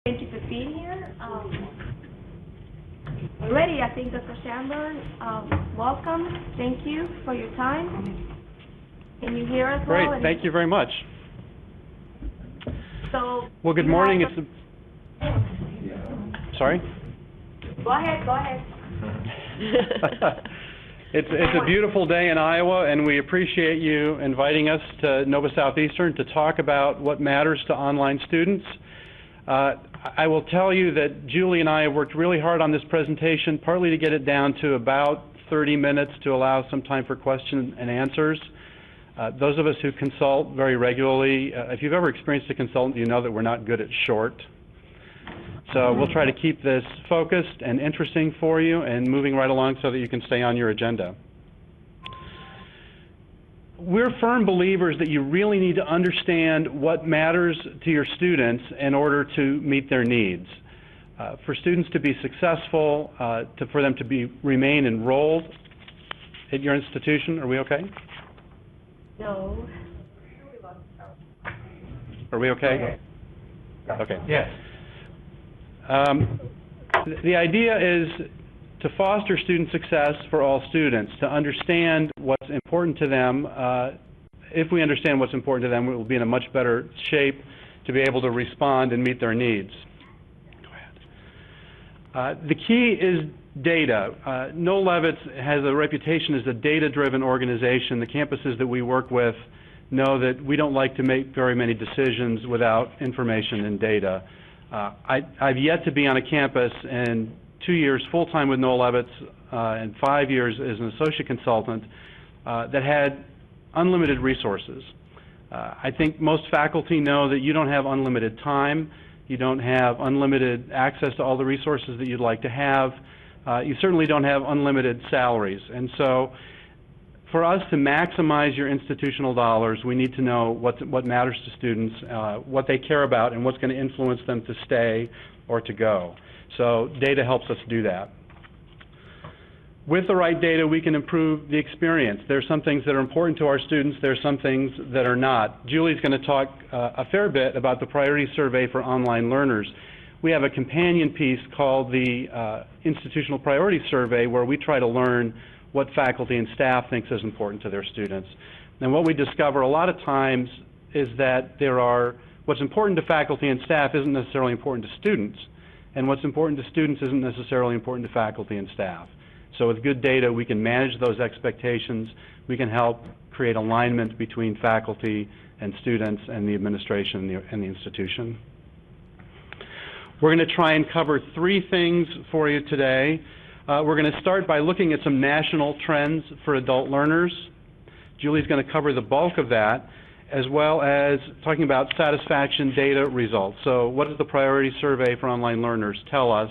Thank you for being here. We're ready, I think, Dr. Sandler. Welcome. Thank you for your time. Can you hear us well? Great. Thank you very much. So, well, good morning. Sorry? Go ahead. It's a beautiful day in Iowa, and we appreciate you inviting us to Nova Southeastern to talk about what matters to online students. I will tell you that Julie and I have worked really hard on this presentation, partly to get it down to about 30 minutes to allow some time for question and answers. Those of us who consult very regularly, if you've ever experienced a consultant, you know that we're not good at short. So we'll try to keep this focused and interesting for you and moving right along so that you can stay on your agenda. We're firm believers that you really need to understand what matters to your students in order to meet their needs. For students to be successful, for them to remain enrolled at your institution. Are we okay? No. Are we okay? Okay. Yes. The idea is to foster student success for all students, to understand what's important to them. If we understand what's important to them, we will be in a much better shape to be able to respond and meet their needs. Go ahead. The key is data. Noel Levitz has a reputation as a data-driven organization. The campuses that we work with know that we don't like to make very many decisions without information and data. I've yet to be on a campus in 2 years full-time with Noel Levitz and 5 years as an associate consultant that had unlimited resources. I think most faculty know that you don't have unlimited time, you don't have unlimited access to all the resources that you'd like to have, you certainly don't have unlimited salaries. And so for us to maximize your institutional dollars, we need to know what matters to students, what they care about, and what's going to influence them to stay or to go. So data helps us do that. With the right data, we can improve the experience. There are some things that are important to our students. There are some things that are not. Julie's going to talk a fair bit about the priority survey for online learners. We have a companion piece called the Institutional Priority Survey, where we try to learn what faculty and staff thinks is important to their students. And what we discover a lot of times is that what's important to faculty and staff isn't necessarily important to students, and what's important to students isn't necessarily important to faculty and staff. So with good data, we can manage those expectations. We can help create alignment between faculty and students and the administration and the institution. We're going to try and cover 3 things for you today. We're going to start by looking at some national trends for adult learners. Julie's going to cover the bulk of that, as well as talking about satisfaction data results. So what does the priority survey for online learners tell us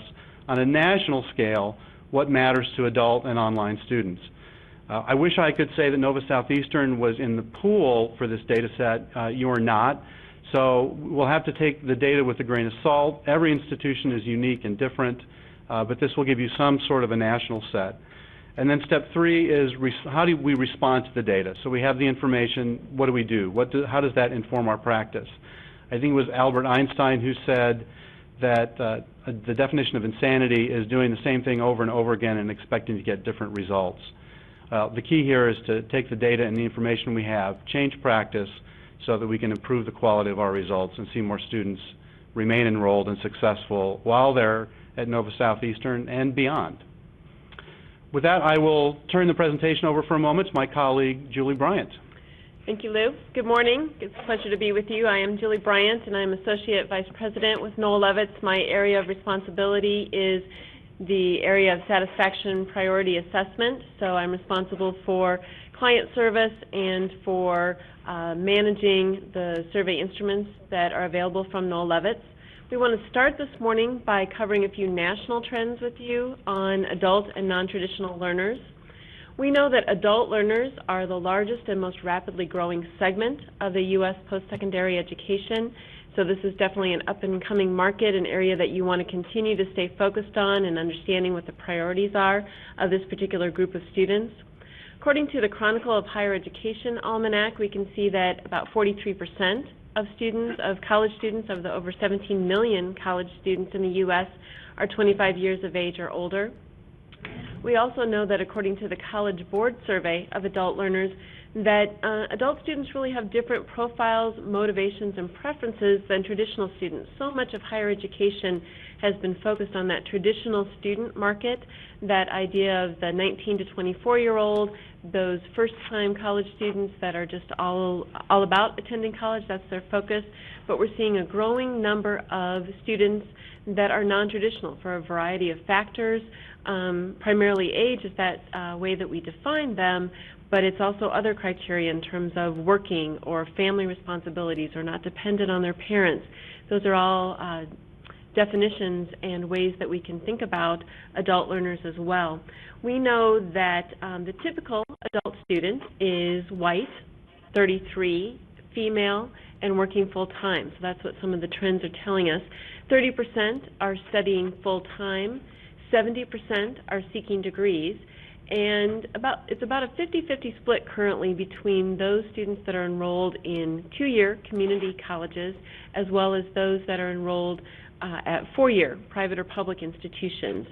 on a national scale what matters to adult and online students? I wish I could say that Nova Southeastern was in the pool for this data set. You are not. So we'll have to take the data with a grain of salt. Every institution is unique and different. But this will give you some sort of a national set. And then step 3 is how do we respond to the data? So we have the information, what do we do? How does that inform our practice? I think it was Albert Einstein who said that the definition of insanity is doing the same thing over and over again and expecting to get different results. The key here is to take the data and the information we have, change practice so that we can improve the quality of our results and see more students remain enrolled and successful while they're at Nova Southeastern and beyond. With that, I will turn the presentation over for a moment to my colleague, Julie Bryant. Thank you, Lou. Good morning. It's a pleasure to be with you. I am Julie Bryant, and I'm Associate Vice President with Noel Levitz. My area of responsibility is the area of satisfaction priority assessment. So I'm responsible for client service and for managing the survey instruments that are available from Noel Levitz. We want to start this morning by covering a few national trends with you on adult and non-traditional learners. We know that adult learners are the largest and most rapidly growing segment of the U.S. post-secondary education. So this is definitely an up-and-coming market, an area that you want to continue to stay focused on and understanding what the priorities are of this particular group of students. According to the Chronicle of Higher Education Almanac, we can see that about 43% of students, of college students, of the over 17 million college students in the U.S. are 25 years of age or older. We also know that according to the College Board survey of adult learners, that adult students really have different profiles, motivations, and preferences than traditional students. So much of higher education has been focused on that traditional student market, that idea of the 19 to 24-year-old, those first-time college students that are just all about attending college. That's their focus. But we're seeing a growing number of students that are non-traditional for a variety of factors. Primarily age is that way that we define them, but it's also other criteria in terms of working or family responsibilities or not dependent on their parents. Those are all definitions and ways that we can think about adult learners as well. We know that the typical adult student is white, 33, female, and working full-time. So that's what some of the trends are telling us. 30% are studying full-time, 70% are seeking degrees, and it's about a 50-50 split currently between those students that are enrolled in two-year community colleges as well as those that are enrolled at four-year private or public institutions.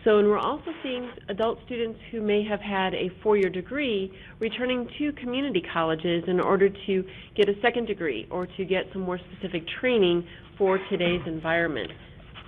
So, and we're also seeing adult students who may have had a four-year degree returning to community colleges in order to get a second degree or to get some more specific training for today's environment.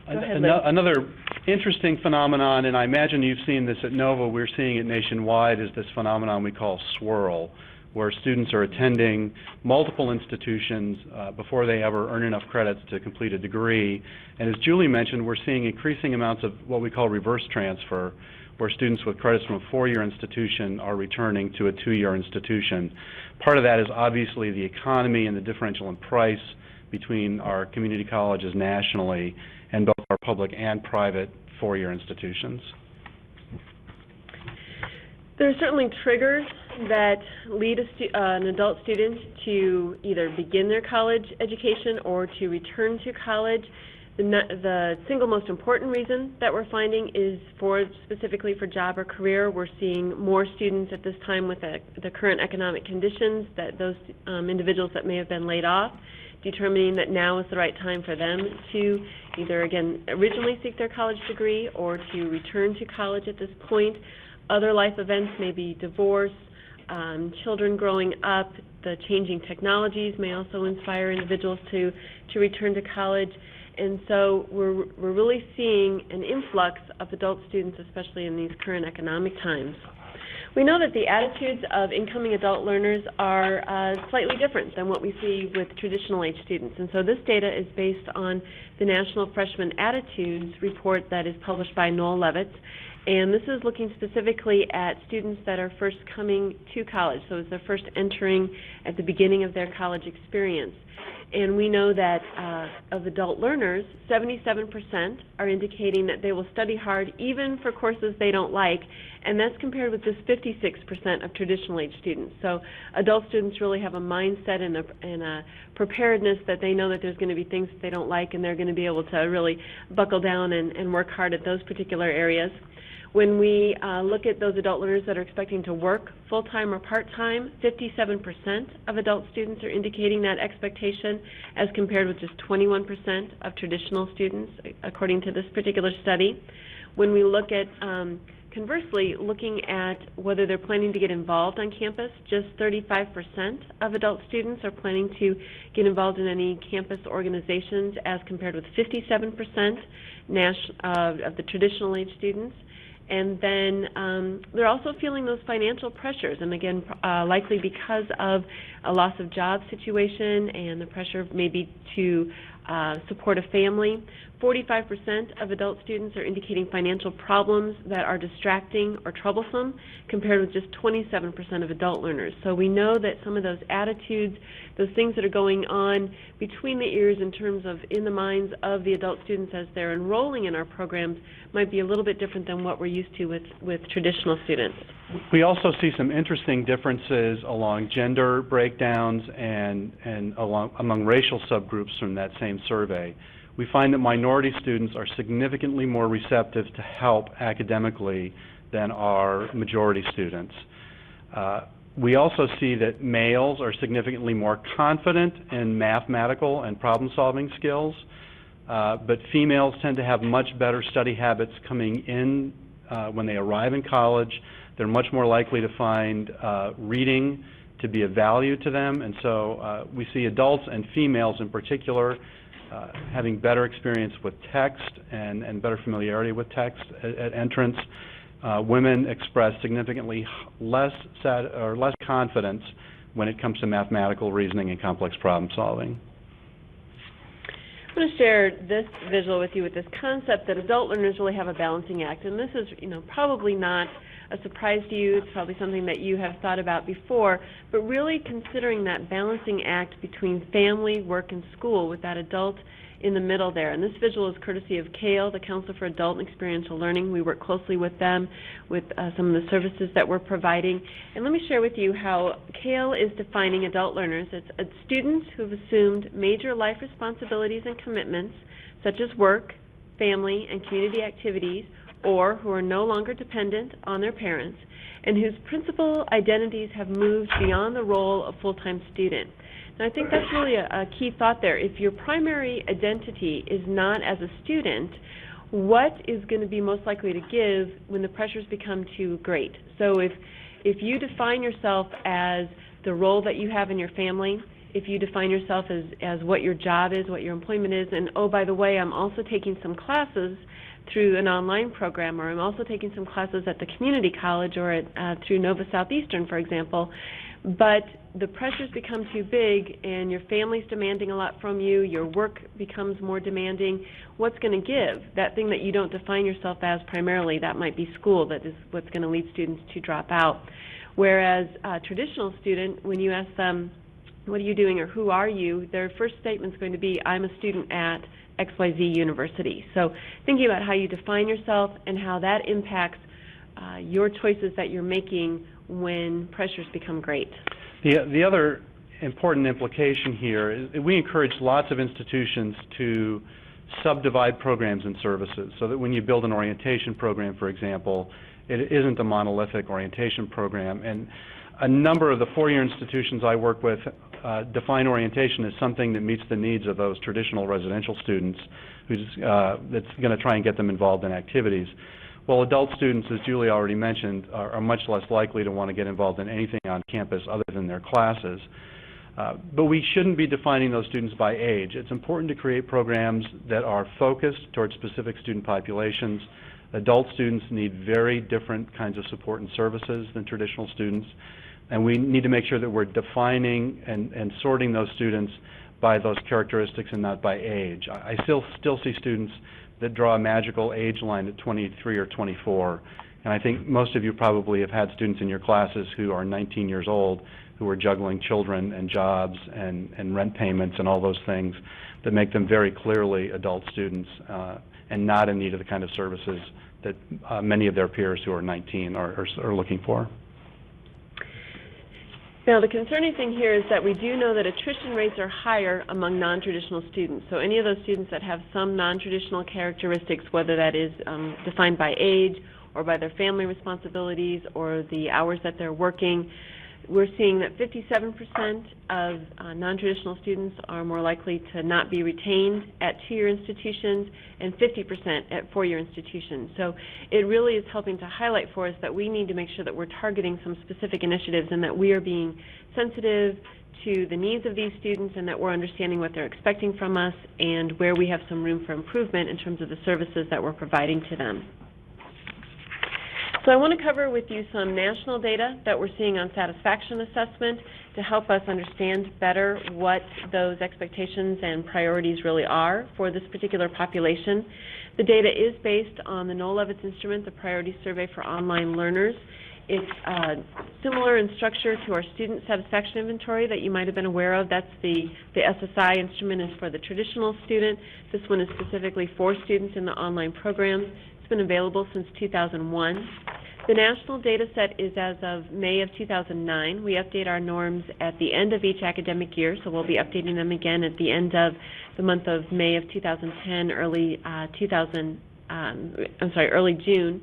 Another interesting phenomenon, and I imagine you've seen this at NOVA, we're seeing it nationwide, is this phenomenon we call swirl, where students are attending multiple institutions before they ever earn enough credits to complete a degree. And as Julie mentioned, we're seeing increasing amounts of what we call reverse transfer, where students with credits from a four-year institution are returning to a two-year institution. Part of that is obviously the economy and the differential in price between our community colleges nationally and both our public and private four-year institutions. There are certainly triggers that lead an adult student to either begin their college education or to return to college. The single most important reason that we're finding is specifically for job or career. We're seeing more students at this time with the current economic conditions, that those individuals that may have been laid off, determining that now is the right time for them to either, again, originally seek their college degree or to return to college at this point. Other life events may be divorce, children growing up, the changing technologies may also inspire individuals to return to college. And so we're really seeing an influx of adult students, especially in these current economic times. We know that the attitudes of incoming adult learners are slightly different than what we see with traditional age students. And so this data is based on the National Freshman Attitudes report that is published by Noel Levitz. And this is looking specifically at students that are first coming to college, so it's their first entering at the beginning of their college experience. And we know that of adult learners, 77% are indicating that they will study hard even for courses they don't like, and that's compared with just 56% of traditional age students. So adult students really have a mindset and a preparedness that they know that there's going to be things that they don't like, and they're going to be able to really buckle down and work hard at those particular areas. When we look at those adult learners that are expecting to work full-time or part-time, 57% of adult students are indicating that expectation, as compared with just 21% of traditional students, according to this particular study. When we look at, conversely, looking at whether they're planning to get involved on campus, just 35% of adult students are planning to get involved in any campus organizations, as compared with 57% of the traditional age students. And then they're also feeling those financial pressures, and again, likely because of a loss of job situation and the pressure maybe to support a family. 45% of adult students are indicating financial problems that are distracting or troublesome, compared with just 27% of adult learners. So we know that some of those attitudes, those things that are going on between the ears in terms of in the minds of the adult students as they're enrolling in our programs, might be a little bit different than what we're used to with traditional students. We also see some interesting differences along gender breakdowns and among racial subgroups from that same survey. We find that minority students are significantly more receptive to help academically than our majority students. We also see that males are significantly more confident in mathematical and problem-solving skills, but females tend to have much better study habits coming in when they arrive in college. They're much more likely to find reading to be of value to them, and so we see adults and females in particular having better experience with text and better familiarity with text at entrance. Women express significantly less confidence when it comes to mathematical reasoning and complex problem solving. I want to share this visual with you with this concept that adult learners really have a balancing act, and this is, probably not a surprise to you. It's probably something that you have thought about before, but really considering that balancing act between family, work, and school with that adult in the middle there. And this visual is courtesy of CALE, the Council for Adult and Experiential Learning. We work closely with them with some of the services that we're providing. And let me share with you how CALE is defining adult learners. It's students who have assumed major life responsibilities and commitments, such as work, family, and community activities, or who are no longer dependent on their parents, and whose principal identities have moved beyond the role of full-time student. And I think that's really a key thought there. If your primary identity is not as a student, what is going to be most likely to give when the pressures become too great? So if you define yourself as the role that you have in your family, if you define yourself as what your job is, what your employment is, and oh, by the way, I'm also taking some classes through an online program, or I'm also taking some classes at the community college or through Southeastern, for example, but the pressures become too big and your family's demanding a lot from you, your work becomes more demanding, what's going to give? That thing that you don't define yourself as primarily, that might be school, that is what's going to lead students to drop out. Whereas a traditional student, when you ask them, what are you doing or who are you, their first statement's going to be, I'm a student at XYZ University. So thinking about how you define yourself and how that impacts your choices that you're making when pressures become great. The other important implication here is that we encourage lots of institutions to subdivide programs and services so that when you build an orientation program, for example, it isn't a monolithic orientation program. And a number of the four-year institutions I work with define orientation as something that meets the needs of those traditional residential students that's going to try and get them involved in activities. Well, adult students, as Julie already mentioned, are much less likely to want to get involved in anything on campus other than their classes. But we shouldn't be defining those students by age. It's important to create programs that are focused towards specific student populations. Adult students need very different kinds of support and services than traditional students, and we need to make sure that we're defining and sorting those students by those characteristics and not by age. I still see students that draw a magical age line at 23 or 24, and I think most of you probably have had students in your classes who are 19 years old who are juggling children and jobs and rent payments and all those things that make them very clearly adult students and not in need of the kind of services that many of their peers who are 19 are looking for. Now, the concerning thing here is that we do know that attrition rates are higher among non-traditional students. So any of those students that have some non-traditional characteristics, whether that is defined by age or by their family responsibilities or the hours that they're working, we're seeing that 57% of non-traditional students are more likely to not be retained at two-year institutions and 50% at four-year institutions. So it really is helping to highlight for us that we need to make sure that we're targeting some specific initiatives and that we are being sensitive to the needs of these students and that we're understanding what they're expecting from us and where we have some room for improvement in terms of the services that we're providing to them. So I want to cover with you some national data that we're seeing on satisfaction assessment to help us understand better what those expectations and priorities really are for this particular population. The data is based on the Noel Levitz instrument, the Priority Survey for Online Learners. It's similar in structure to our Student Satisfaction Inventory that you might have been aware of. That's the SSI instrument is for the traditional student. This one is specifically for students in the online programs. Been available since 2001. The national data set is as of May of 2009. We update our norms at the end of each academic year, so we'll be updating them again at the end of the month of May of 2010, early June,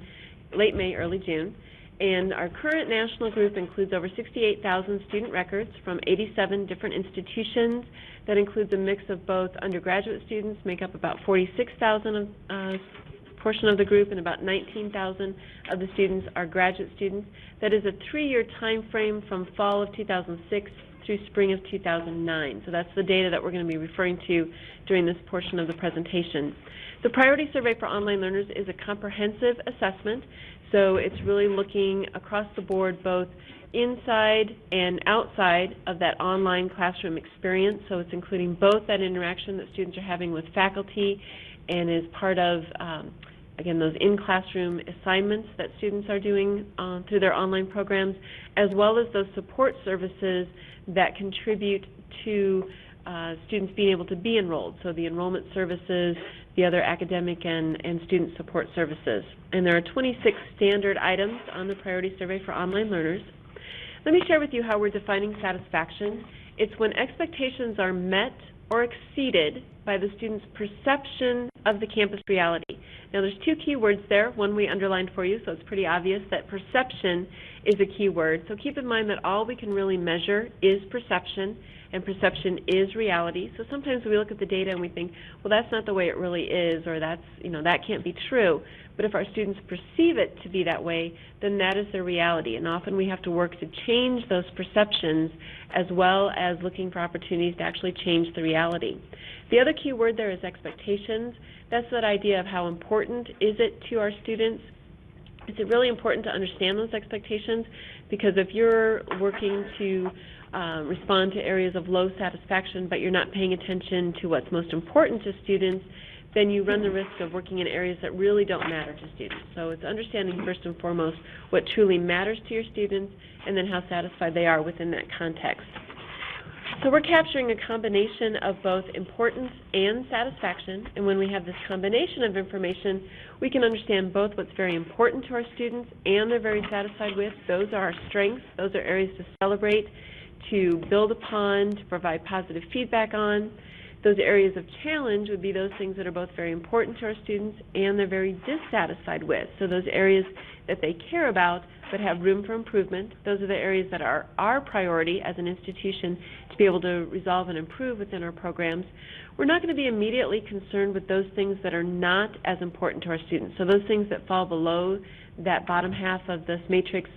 late May, early June. And our current national group includes over 68,000 student records from 87 different institutions. That includes a mix of both undergraduate students, make up about 46,000 portion of the group, and about 19,000 of the students are graduate students. That is a 3-year time frame from fall of 2006 through spring of 2009. So that's the data that we're going to be referring to during this portion of the presentation. The Priority Survey for Online Learners is a comprehensive assessment, so it's really looking across the board both inside and outside of that online classroom experience. So it's including both that interaction that students are having with faculty and is part of, again, those in-classroom assignments that students are doing through their online programs, as well as those support services that contribute to students being able to be enrolled. So the enrollment services, the other academic and student support services. And there are 26 standard items on the Priority Survey for Online Learners. Let me share with you how we're defining satisfaction. It's when expectations are met or exceeded by the student's perception of the campus reality. Now there's 2 key words there. One we underlined for you, so it's pretty obvious that perception is a key word. So keep in mind that all we can really measure is perception, and perception is reality. So sometimes we look at the data and we think, well, that's not the way it really is, or that's, that can't be true. But if our students perceive it to be that way, then that is their reality. And often we have to work to change those perceptions as well as looking for opportunities to actually change the reality. The other key word there is expectations. That's that idea of how important is it to our students. Is it really important to understand those expectations? Because if you're working to respond to areas of low satisfaction, but you're not paying attention to what's most important to students, then you run the risk of working in areas that really don't matter to students. So it's understanding first and foremost what truly matters to your students and then how satisfied they are within that context. So we're capturing a combination of both importance and satisfaction, and when we have this combination of information, we can understand both what's very important to our students and they're very satisfied with. Those are our strengths. Those are areas to celebrate, to build upon, to provide positive feedback on. Those areas of challenge would be those things that are both very important to our students and they're very dissatisfied with. So those areas that they care about but have room for improvement, those are the areas that are our priority as an institution to be able to resolve and improve within our programs. We're not going to be immediately concerned with those things that are not as important to our students. So those things that fall below that bottom half of this matrix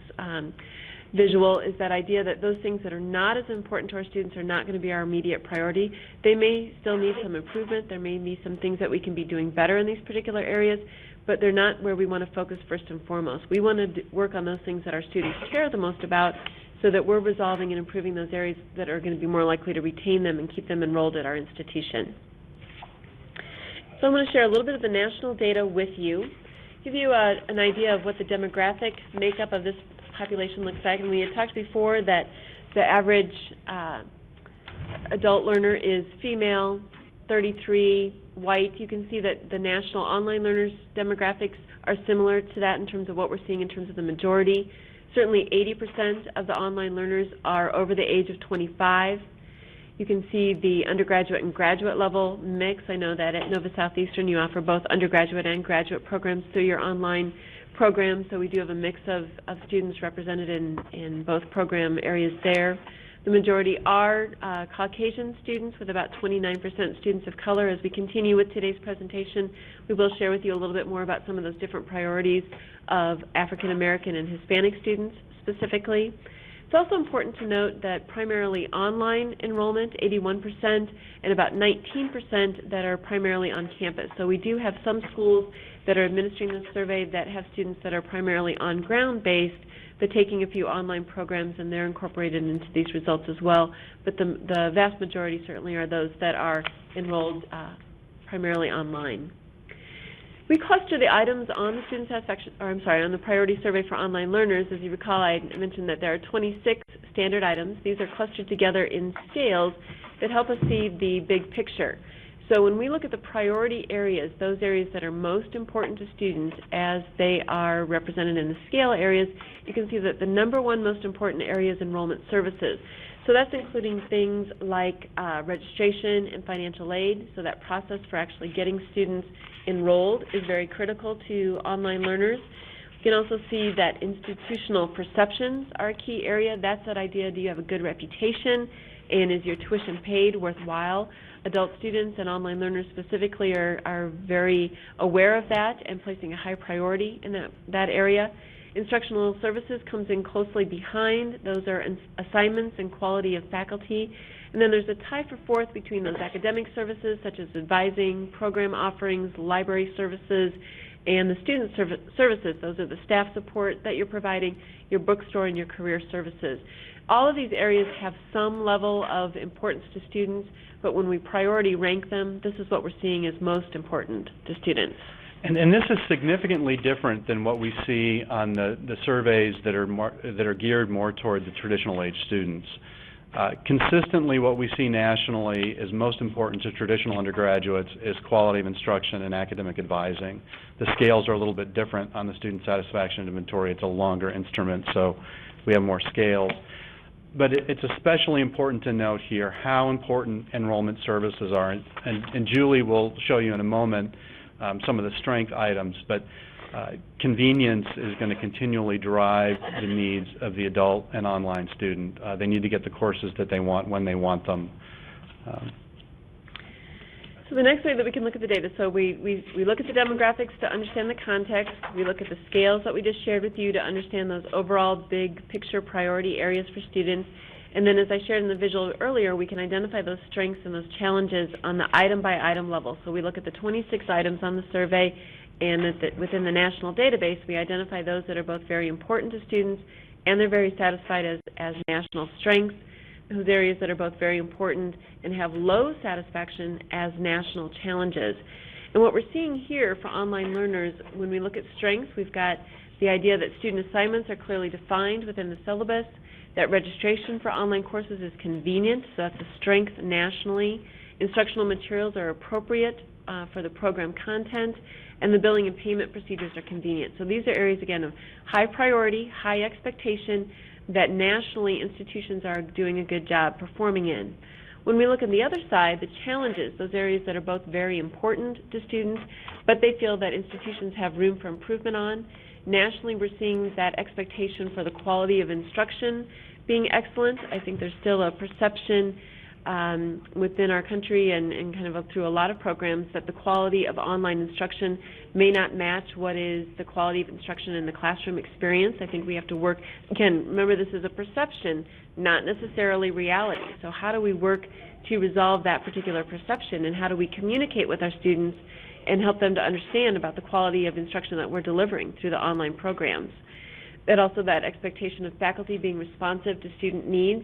visual is that idea that those things that are not as important to our students are not going to be our immediate priority. They may still need some improvement. There may be some things that we can be doing better in these particular areas, but they're not where we want to focus first and foremost. We want to work on those things that our students care the most about so that we're resolving and improving those areas that are going to be more likely to retain them and keep them enrolled at our institution. So I'm going to share a little bit of the national data with you, give you an idea of what the demographic makeup of this population looks like. And we had talked before that the average adult learner is female, 33, white. You can see that the national online learners demographics are similar to that in terms of what we're seeing in terms of the majority. Certainly 80% of the online learners are over the age of 25. You can see the undergraduate and graduate level mix. I know that at Nova Southeastern you offer both undergraduate and graduate programs through your online program, so we do have a mix of students represented in both program areas there. The majority are Caucasian students, with about 29% students of color. As we continue with today's presentation, we will share with you a little bit more about some of those different priorities of African American and Hispanic students specifically. It's also important to note that primarily online enrollment, 81%, and about 19% that are primarily on campus. So we do have some schools that are administering this survey that have students that are primarily on ground-based, but taking a few online programs, and they're incorporated into these results as well. But the vast majority certainly are those that are enrolled primarily online. We cluster the items on the student satisfaction, or I'm sorry, on the priority survey for online learners. As you recall, I mentioned that there are 26 standard items. These are clustered together in scales that help us see the big picture. So when we look at the priority areas, those areas that are most important to students as they are represented in the scale areas, you can see that the number one most important area is enrollment services. So that's including things like registration and financial aid. So that process for actually getting students enrolled is very critical to online learners. You can also see that institutional perceptions are a key area. That's that idea, do you have a good reputation, and is your tuition paid worthwhile? Adult students and online learners specifically are very aware of that and placing a high priority in that area. Instructional services comes in closely behind. Those are assignments and quality of faculty. And then there's a tie for fourth between those academic services such as advising, program offerings, library services, and the student services. Those are the staff support that you're providing, your bookstore, and your career services. All of these areas have some level of importance to students, but when we priority rank them, this is what we're seeing as most important to students. And this is significantly different than what we see on the surveys that are geared more toward the traditional age students. Consistently, what we see nationally is most important to traditional undergraduates is quality of instruction and academic advising. The scales are a little bit different on the student satisfaction inventory. It's a longer instrument, so we have more scales. But it's especially important to note here how important enrollment services are. And Julie will show you in a moment some of the strength items, but convenience is going to continually drive the needs of the adult and online student. They need to get the courses that they want when they want them. So the next way that we can look at the data, so we look at the demographics to understand the context. We look at the scales that we just shared with you to understand those overall big picture priority areas for students. And then as I shared in the visual earlier, we can identify those strengths and those challenges on the item-by-item level. So we look at the 26 items on the survey, and within the national database, we identify those that are both very important to students and they're very satisfied as national strengths, those areas that are both very important and have low satisfaction as national challenges. And what we're seeing here for online learners, when we look at strengths, we've got the idea that student assignments are clearly defined within the syllabus, that registration for online courses is convenient, so that's a strength nationally. Instructional materials are appropriate for the program content, and the billing and payment procedures are convenient. So these are areas, again, of high priority, high expectation that nationally institutions are doing a good job performing in. When we look on the other side, the challenges, those areas that are both very important to students, but they feel that institutions have room for improvement on. Nationally, we're seeing that expectation for the quality of instruction being excellent. I think there's still a perception within our country and kind of through a lot of programs that the quality of online instruction may not match what is the quality of instruction in the classroom experience. I think we have to work, again, remember this is a perception, not necessarily reality. So how do we work to resolve that particular perception, and how do we communicate with our students and help them to understand about the quality of instruction that we're delivering through the online programs? And also that expectation of faculty being responsive to student needs.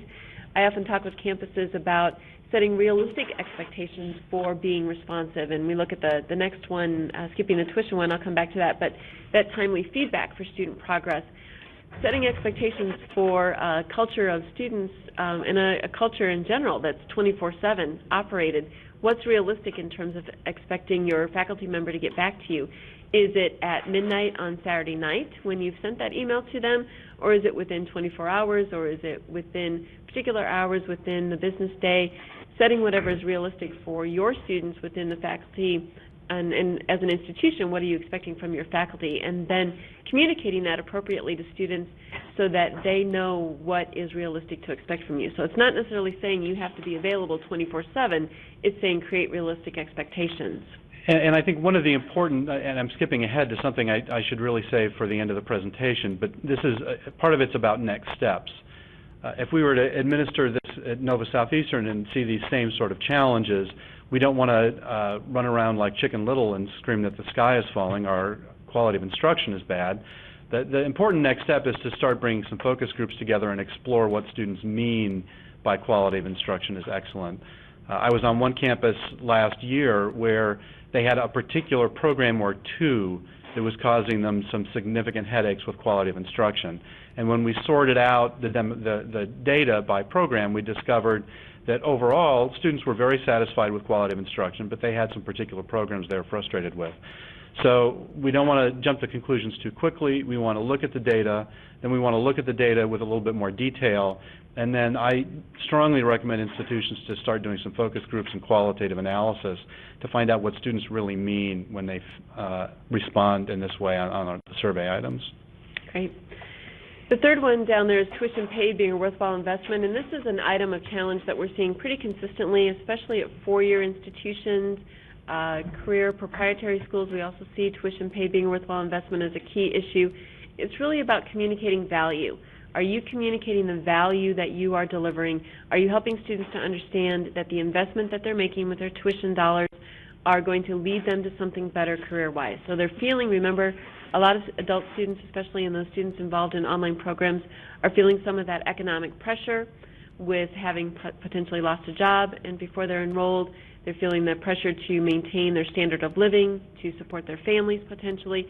I often talk with campuses about setting realistic expectations for being responsive, and we look at the next one, skipping the tuition one, I'll come back to that, but that timely feedback for student progress. Setting expectations for a culture of students and a culture in general that's 24/7 operated. What's realistic in terms of expecting your faculty member to get back to you? Is it at midnight on Saturday night when you've sent that email to them, or is it within 24 hours, or is it within particular hours within the business day? Setting whatever is realistic for your students within the faculty, and as an institution, what are you expecting from your faculty? And then communicating that appropriately to students so that they know what is realistic to expect from you. So it's not necessarily saying you have to be available 24/7, it's saying create realistic expectations. And I think one of the important, and I'm skipping ahead to something I should really save for the end of the presentation, but this is, part of it's about next steps. If we were to administer this at Nova Southeastern and see these same sort of challenges, we don't want to run around like Chicken Little and scream that the sky is falling, our quality of instruction is bad. The important next step is to start bringing some focus groups together and explore what students mean by quality of instruction is excellent. I was on one campus last year where they had a particular program or two that was causing them some significant headaches with quality of instruction. And when we sorted out the data by program, we discovered that overall, students were very satisfied with quality of instruction, but they had some particular programs they were frustrated with. So we don't want to jump to conclusions too quickly. We want to look at the data, then we want to look at the data with a little bit more detail, and then I strongly recommend institutions to start doing some focus groups and qualitative analysis to find out what students really mean when they respond in this way on the survey items. Great. The third one down there is tuition paid being a worthwhile investment, and this is an item of challenge that we're seeing pretty consistently, especially at four-year institutions, career proprietary schools. We also see tuition paid being a worthwhile investment as a key issue. It's really about communicating value. Are you communicating the value that you are delivering? Are you helping students to understand that the investment that they're making with their tuition dollars are going to lead them to something better career-wise? So they're feeling, remember, a lot of adult students, especially in those students involved in online programs, are feeling some of that economic pressure with having potentially lost a job, and before they're enrolled, they're feeling the pressure to maintain their standard of living, to support their families potentially.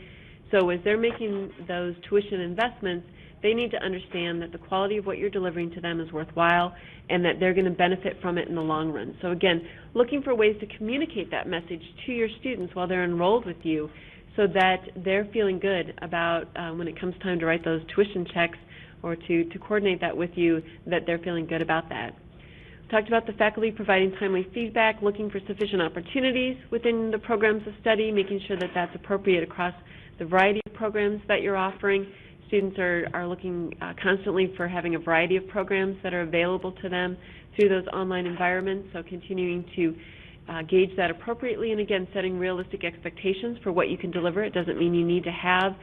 So as they're making those tuition investments, they need to understand that the quality of what you're delivering to them is worthwhile and that they're going to benefit from it in the long run. So again, looking for ways to communicate that message to your students while they're enrolled with you so that they're feeling good about when it comes time to write those tuition checks or to coordinate that with you, that they're feeling good about that. We talked about the faculty providing timely feedback, looking for sufficient opportunities within the programs of study, making sure that that's appropriate across the variety of programs that you're offering. Students are looking constantly for having a variety of programs that are available to them through those online environments, so continuing to gauge that appropriately, and again, setting realistic expectations for what you can deliver. It doesn't mean you need to have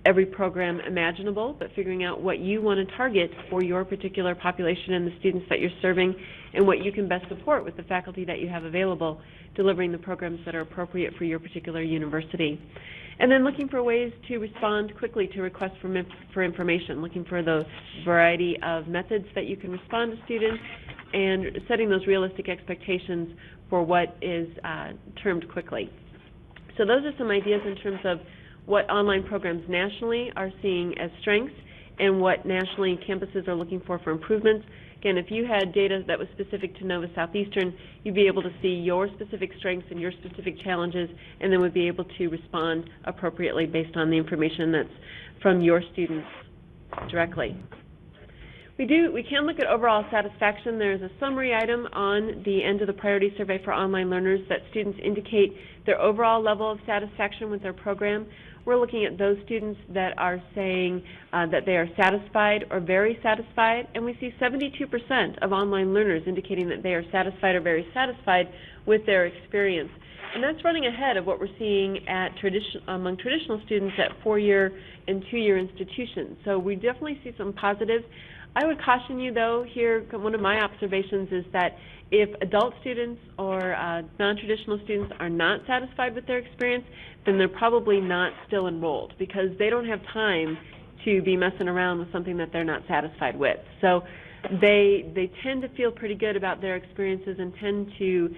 every program imaginable, but figuring out what you want to target for your particular population and the students that you're serving, and what you can best support with the faculty that you have available, delivering the programs that are appropriate for your particular university. And then looking for ways to respond quickly to requests for information, looking for the variety of methods that you can respond to students, and setting those realistic expectations for what is termed quickly. So those are some ideas in terms of what online programs nationally are seeing as strengths and what nationally campuses are looking for improvements. Again, if you had data that was specific to Nova Southeastern, you'd be able to see your specific strengths and your specific challenges, and then would be able to respond appropriately based on the information that's from your students directly. We can look at overall satisfaction. There's a summary item on the end of the priority survey for online learners that students indicate their overall level of satisfaction with their program. We're looking at those students that are saying that they are satisfied or very satisfied, and we see 72% of online learners indicating that they are satisfied or very satisfied with their experience. And that's running ahead of what we're seeing at among traditional students at four-year and two-year institutions. So we definitely see some positives. I would caution you, though, here, one of my observations is that if adult students or non-traditional students are not satisfied with their experience, then they're probably not still enrolled, because they don't have time to be messing around with something that they're not satisfied with. So they tend to feel pretty good about their experiences and tend to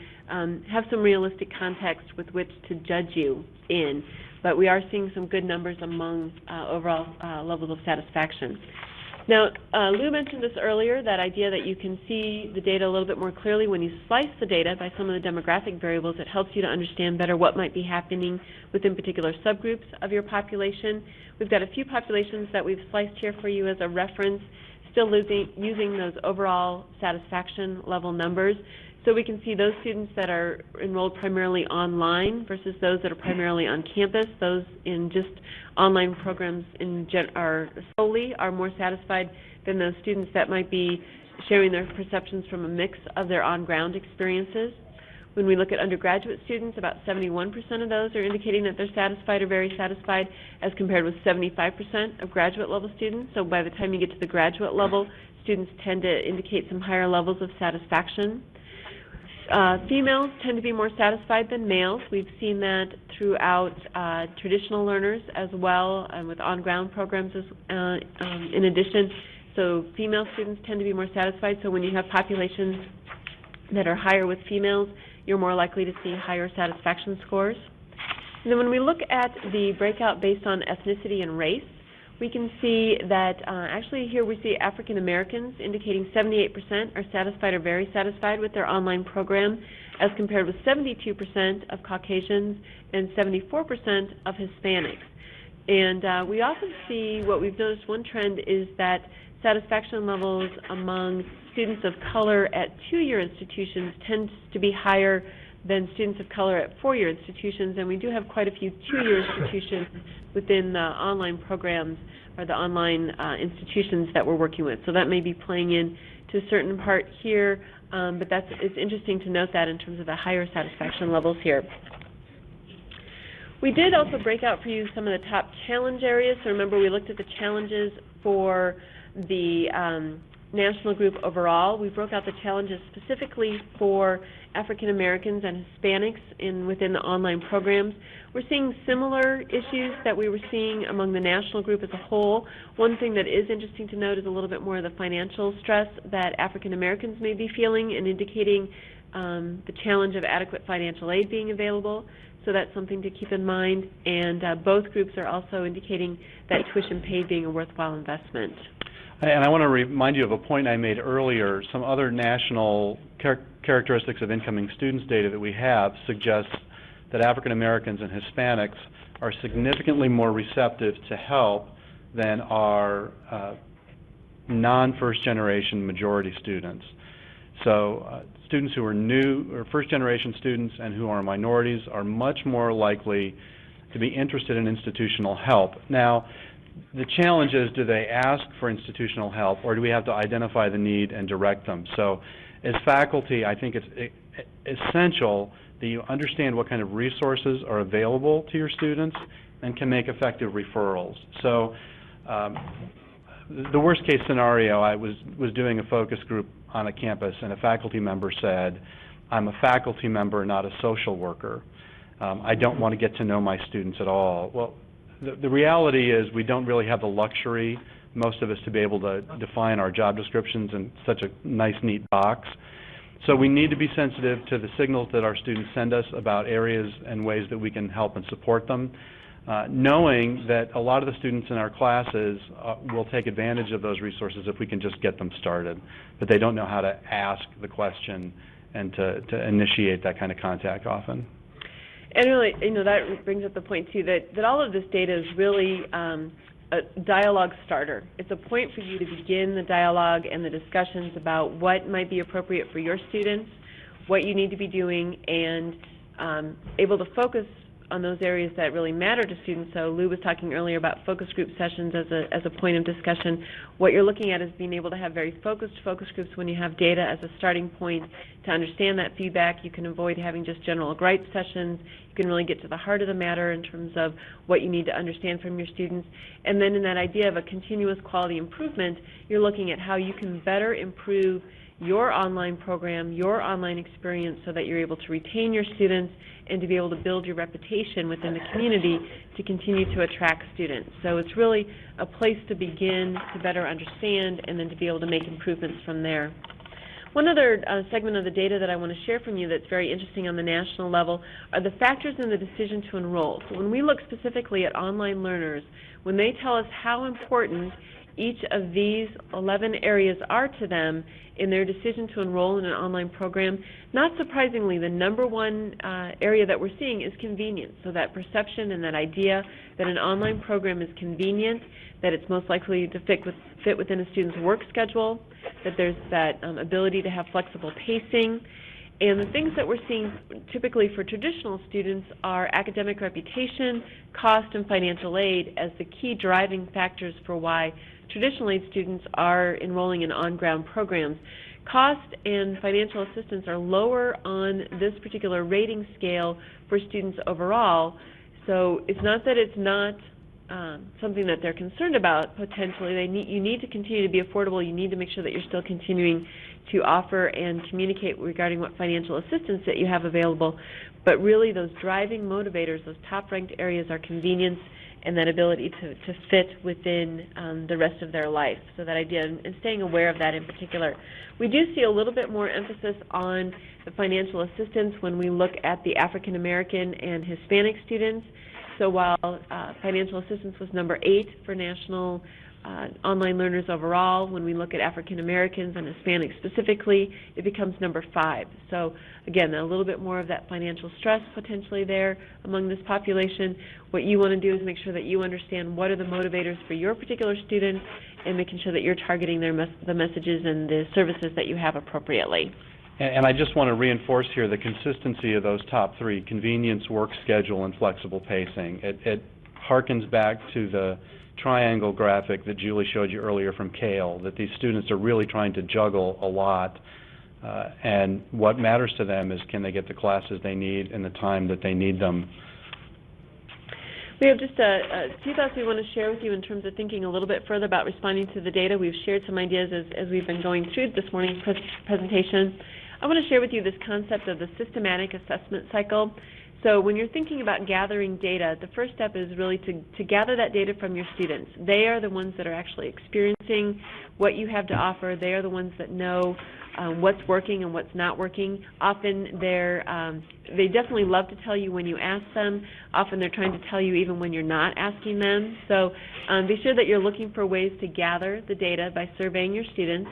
have some realistic context with which to judge you in. But we are seeing some good numbers among overall levels of satisfaction. Now, Lou mentioned this earlier, that idea that you can see the data a little bit more clearly when you slice the data by some of the demographic variables. It helps you to understand better what might be happening within particular subgroups of your population. We've got a few populations that we've sliced here for you as a reference, still using those overall satisfaction level numbers. So we can see those students that are enrolled primarily online versus those that are primarily on campus. Those in just online programs are more satisfied than those students that might be sharing their perceptions from a mix of their on-ground experiences. When we look at undergraduate students, about 71% of those are indicating that they're satisfied or very satisfied, as compared with 75% of graduate level students. So by the time you get to the graduate level, students tend to indicate some higher levels of satisfaction. Females tend to be more satisfied than males. We've seen that throughout traditional learners as well, and with on-ground programs in addition. So female students tend to be more satisfied. So when you have populations that are higher with females, you're more likely to see higher satisfaction scores. And then when we look at the breakout based on ethnicity and race, we can see that actually here we see African Americans indicating 78% are satisfied or very satisfied with their online program, as compared with 72% of Caucasians and 74% of Hispanics. And we often see, what we've noticed, one trend is that satisfaction levels among students of color at two-year institutions tends to be higher than students of color at four-year institutions, and we do have quite a few two-year institutions within the online programs or the online institutions that we're working with. So that may be playing in to a certain part here, but it's interesting to note that in terms of the higher satisfaction levels here. We did also break out for you some of the top challenge areas. So remember, we looked at the challenges for the national group overall. We broke out the challenges specifically for African Americans and Hispanics within the online programs. We're seeing similar issues that we were seeing among the national group as a whole. One thing that is interesting to note is a little bit more of the financial stress that African Americans may be feeling and indicating the challenge of adequate financial aid being available. So that's something to keep in mind. And both groups are also indicating that tuition paid being a worthwhile investment. And I want to remind you of a point I made earlier. Some other national characteristics of incoming students data that we have suggests that African Americans and Hispanics are significantly more receptive to help than our non-first generation majority students. So students who are new or first generation students and who are minorities are much more likely to be interested in institutional help. Now, the challenge is, do they ask for institutional help, or do we have to identify the need and direct them? So as faculty, I think it's essential that you understand what kind of resources are available to your students and can make effective referrals. So the worst case scenario, I was doing a focus group on a campus, and a faculty member said, I'm a faculty member, not a social worker. I don't want to get to know my students at all. Well, the reality is we don't really have the luxury, most of us, to be able to define our job descriptions in such a nice, neat box. So we need to be sensitive to the signals that our students send us about areas and ways that we can help and support them, knowing that a lot of the students in our classes will take advantage of those resources if we can just get them started, but they don't know how to ask the question and to initiate that kind of contact often. And really, that brings up the point, too, that all of this data is really a dialogue starter. It's a point for you to begin the dialogue and the discussions about what might be appropriate for your students, what you need to be doing, and able to focus on those areas that really matter to students. So Lou was talking earlier about focus group sessions as a point of discussion. What you're looking at is being able to have very focused focus groups when you have data as a starting point to understand that feedback. You can avoid having just general gripe sessions. You can really get to the heart of the matter in terms of what you need to understand from your students. And then in that idea of a continuous quality improvement, you're looking at how you can better improve your online program, your online experience, so that you're able to retain your students and to be able to build your reputation within the community to continue to attract students. So it's really a place to begin to better understand and then to be able to make improvements from there. One other segment of the data that I want to share from you that's very interesting on the national level are the factors in the decision to enroll. So when we look specifically at online learners, when they tell us how important each of these 11 areas are to them in their decision to enroll in an online program, not surprisingly, the number one area that we're seeing is convenience. So that perception and that idea that an online program is convenient, that it's most likely to fit within a student's work schedule, that there's that ability to have flexible pacing. And the things that we're seeing typically for traditional students are academic reputation, cost, and financial aid as the key driving factors for why traditional aid students are enrolling in on-ground programs. Cost and financial assistance are lower on this particular rating scale for students overall, so it's not that it's not something that they're concerned about potentially. You need to continue to be affordable. You need to make sure that you're still continuing to offer and communicate regarding what financial assistance that you have available. But really those driving motivators, those top-ranked areas are convenience and that ability to fit within the rest of their life. So that idea, and staying aware of that in particular. We do see a little bit more emphasis on the financial assistance when we look at the African American and Hispanic students. So while financial assistance was number 8 for national online learners overall, when we look at African Americans and Hispanics specifically, it becomes number 5. So again, a little bit more of that financial stress potentially there among this population. What you want to do is make sure that you understand what are the motivators for your particular students and making sure that you're targeting the messages and the services that you have appropriately. And I just want to reinforce here the consistency of those top three: convenience, work schedule, and flexible pacing. It harkens back to the triangle graphic that Julie showed you earlier from Kale, that these students are really trying to juggle a lot, and what matters to them is can they get the classes they need in the time that they need them. We have just a few thoughts we want to share with you in terms of thinking a little bit further about responding to the data. We've shared some ideas as we've been going through this morning's presentation. I want to share with you this concept of the systematic assessment cycle. So when you're thinking about gathering data, the first step is really to gather that data from your students. They are the ones that are actually experiencing what you have to offer. They are the ones that know what's working and what's not working. Often they definitely love to tell you when you ask them. Often they're trying to tell you even when you're not asking them. So be sure that you're looking for ways to gather the data by surveying your students.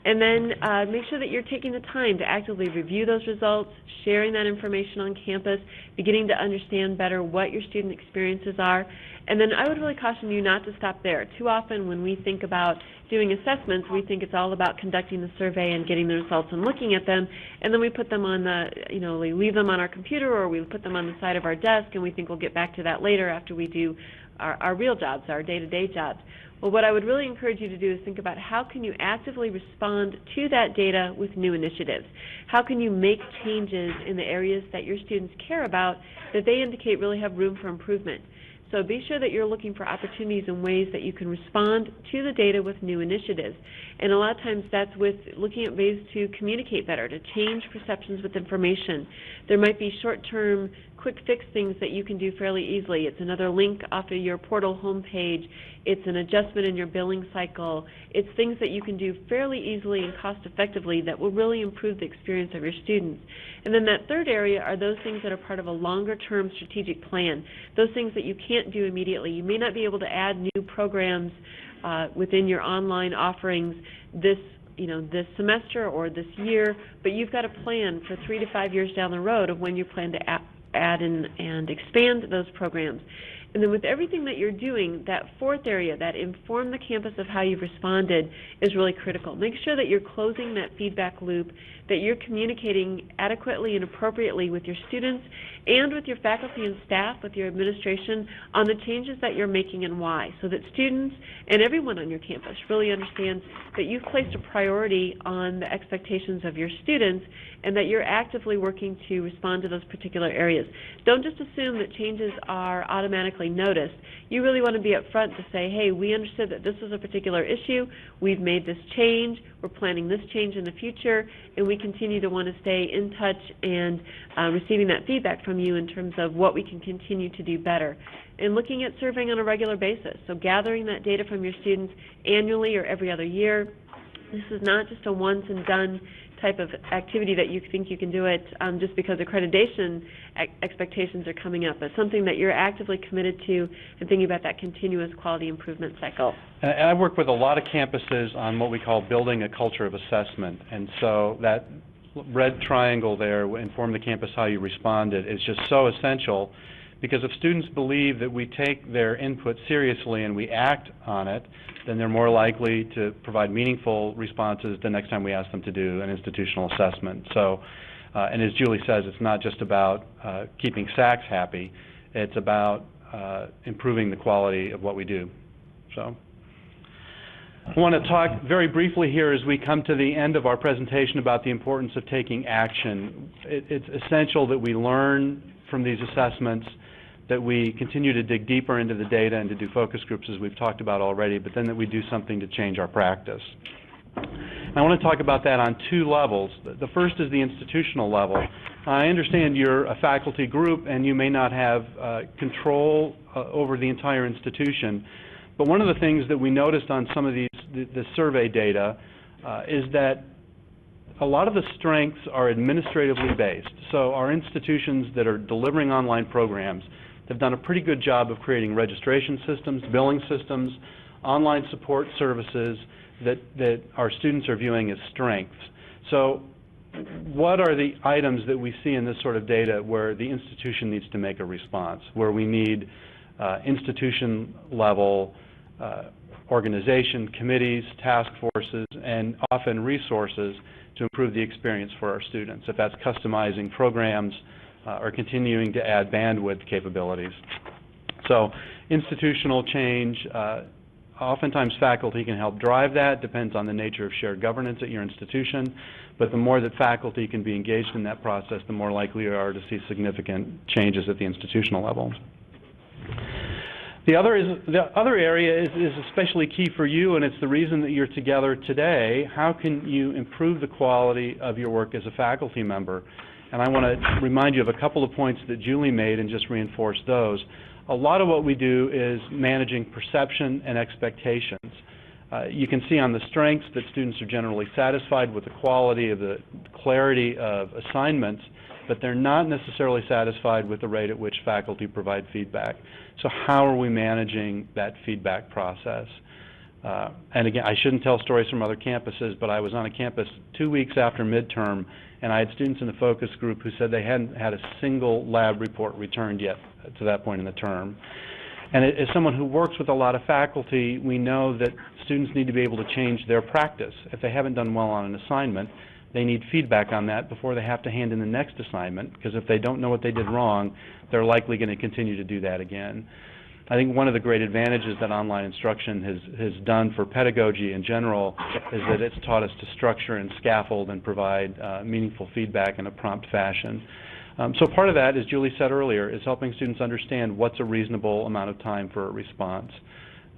And then make sure that you're taking the time to actively review those results, sharing that information on campus, beginning to understand better what your student experiences are. And then I would really caution you not to stop there. Too often when we think about doing assessments, we think it's all about conducting the survey and getting the results and looking at them, and then we put them on the, we leave them on our computer or we put them on the side of our desk and we think we'll get back to that later after we do our real jobs, our day-to-day jobs. Well, what I would really encourage you to do is think about how can you actively respond to that data with new initiatives. How can you make changes in the areas that your students care about that they indicate really have room for improvement. So be sure that you're looking for opportunities and ways that you can respond to the data with new initiatives. And a lot of times that's with looking at ways to communicate better, to change perceptions with information. There might be short-term, quick fix things that you can do fairly easily. It's another link off of your portal homepage. It's an adjustment in your billing cycle. It's things that you can do fairly easily and cost-effectively that will really improve the experience of your students. And then that third area are those things that are part of a longer-term strategic plan, those things that you can't do immediately. You may not be able to add new programs within your online offerings this semester or this year, but you've got a plan for 3 to 5 years down the road of when you plan to add and expand those programs. And then with everything that you're doing, that fourth area, that inform the campus of how you've responded, is really critical. Make sure that you're closing that feedback loop, that you're communicating adequately and appropriately with your students and with your faculty and staff, with your administration, on the changes that you're making and why, so that students and everyone on your campus really understands that you've placed a priority on the expectations of your students and that you're actively working to respond to those particular areas. Don't just assume that changes are automatically noticed. You really want to be upfront to say, hey, we understood that this was a particular issue, we've made this change, we're planning this change in the future, and we continue to want to stay in touch and receiving that feedback from you in terms of what we can continue to do better. And looking at surveying on a regular basis, so gathering that data from your students annually or every other year. This is not just a once and done type of activity that you think you can do it just because accreditation expectations are coming up, but something that you're actively committed to and thinking about that continuous quality improvement cycle. And I work with a lot of campuses on what we call building a culture of assessment, and so that red triangle there, inform the campus how you responded, is just so essential, because if students believe that we take their input seriously and we act on it, then they're more likely to provide meaningful responses the next time we ask them to do an institutional assessment. So, and as Julie says, it's not just about keeping SACs happy, it's about improving the quality of what we do. So, I want to talk very briefly here as we come to the end of our presentation about the importance of taking action. It's essential that we learn from these assessments, that we continue to dig deeper into the data and to do focus groups as we've talked about already, but then that we do something to change our practice. I want to talk about that on two levels. The first is the institutional level. I understand you're a faculty group and you may not have control over the entire institution, but one of the things that we noticed on some of the survey data is that a lot of the strengths are administratively based. So our institutions that are delivering online programs have done a pretty good job of creating registration systems, billing systems, online support services that our students are viewing as strengths. So what are the items that we see in this sort of data where the institution needs to make a response, where we need institution-level organization, committees, task forces, and often resources to improve the experience for our students, if that's customizing programs or continuing to add bandwidth capabilities. So institutional change, oftentimes faculty can help drive that, depends on the nature of shared governance at your institution, but the more that faculty can be engaged in that process, the more likely you are to see significant changes at the institutional level. The other area is especially key for you, and it's the reason that you're together today. How can you improve the quality of your work as a faculty member? And I want to remind you of a couple of points that Julie made and just reinforce those. A lot of what we do is managing perception and expectations. You can see on the strengths that students are generally satisfied with the quality of the clarity of assignments, but they're not necessarily satisfied with the rate at which faculty provide feedback. So how are we managing that feedback process? And again, I shouldn't tell stories from other campuses, but I was on a campus 2 weeks after midterm, and I had students in the focus group who said they hadn't had a single lab report returned yet to that point in the term. And as someone who works with a lot of faculty, we know that students need to be able to change their practice. If they haven't done well on an assignment, they need feedback on that before they have to hand in the next assignment, because if they don't know what they did wrong, they're likely going to continue to do that again. I think one of the great advantages that online instruction has done for pedagogy in general is that it's taught us to structure and scaffold and provide meaningful feedback in a prompt fashion. So part of that, as Julie said earlier, is helping students understand what's a reasonable amount of time for a response.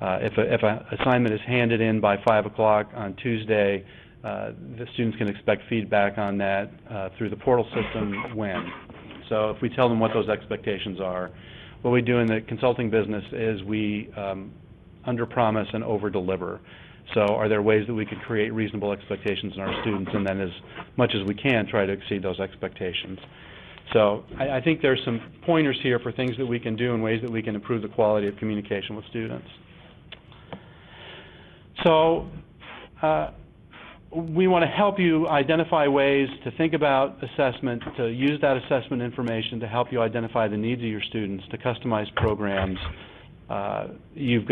If an assignment is handed in by 5 o'clock on Tuesday, the students can expect feedback on that through the portal system when. So if we tell them what those expectations are, what we do in the consulting business is we under-promise and over-deliver. So are there ways that we could create reasonable expectations in our students, and then as much as we can try to exceed those expectations? So I think there's some pointers here for things that we can do and ways that we can improve the quality of communication with students. So we want to help you identify ways to think about assessment, to use that assessment information to help you identify the needs of your students, to customize programs. You've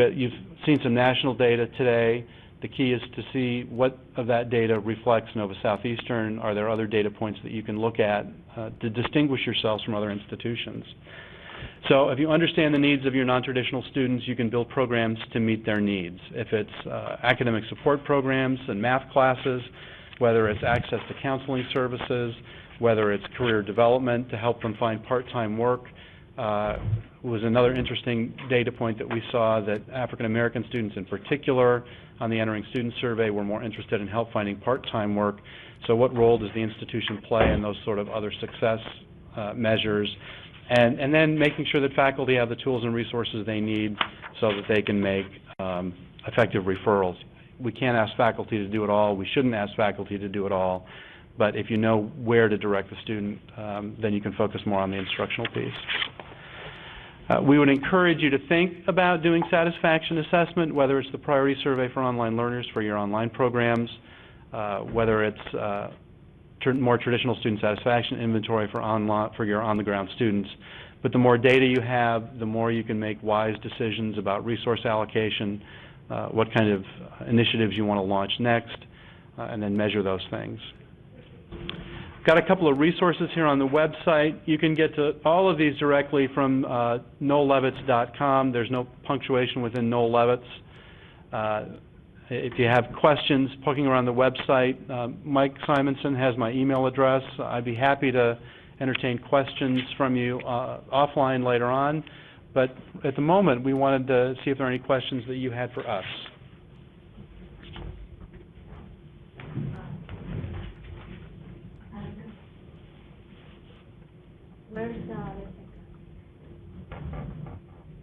seen some national data today. The key is to see what of that data reflects Nova Southeastern. Are there other data points that you can look at to distinguish yourselves from other institutions? So if you understand the needs of your non-traditional students, you can build programs to meet their needs. If it's academic support programs and math classes, whether it's access to counseling services, whether it's career development to help them find part-time work, was another interesting data point that we saw, that African American students in particular on the Entering Student Survey were more interested in help finding part-time work. So what role does the institution play in those sort of other success measures? And then making sure that faculty have the tools and resources they need so that they can make effective referrals. We can't ask faculty to do it all. We shouldn't ask faculty to do it all. But if you know where to direct the student, then you can focus more on the instructional piece. We would encourage you to think about doing satisfaction assessment, whether it's the priority survey for online learners for your online programs, whether it's more traditional student satisfaction inventory for your on-the-ground students. But the more data you have, the more you can make wise decisions about resource allocation, what kind of initiatives you want to launch next, and then measure those things. Got a couple of resources here on the website. You can get to all of these directly from noellevitz.com. There's no punctuation within Noel Levitz. If you have questions poking around the website, Mike Simonson has my email address. I'd be happy to entertain questions from you offline later on. But at the moment, we wanted to see if there are any questions that you had for us. Where's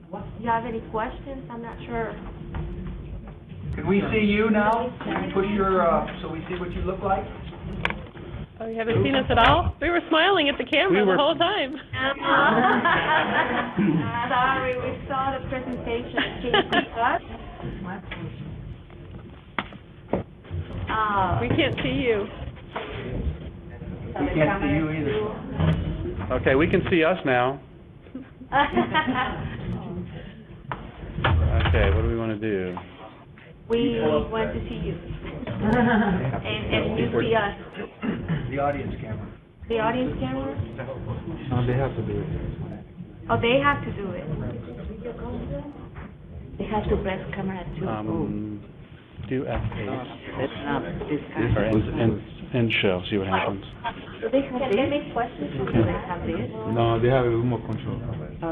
what? Do you have any questions? I'm not sure. Can we see you now? Can you push your, so we see what you look like? Oh, you haven't seen us at all? We were smiling at the camera the whole time. Sorry, we saw the presentation. Can you see us? We can't see you. We can't see you either. Okay, we can see us now. Okay, what do we want to do? We want to see you. And you see us. The audience camera. The audience camera? No, they have to do it. Oh, they have to do it. They have to press camera too. Do F8. That's not this Or kind. and show, see what happens. So they have Can they this? make questions? Do they have this? No, they have a remote control.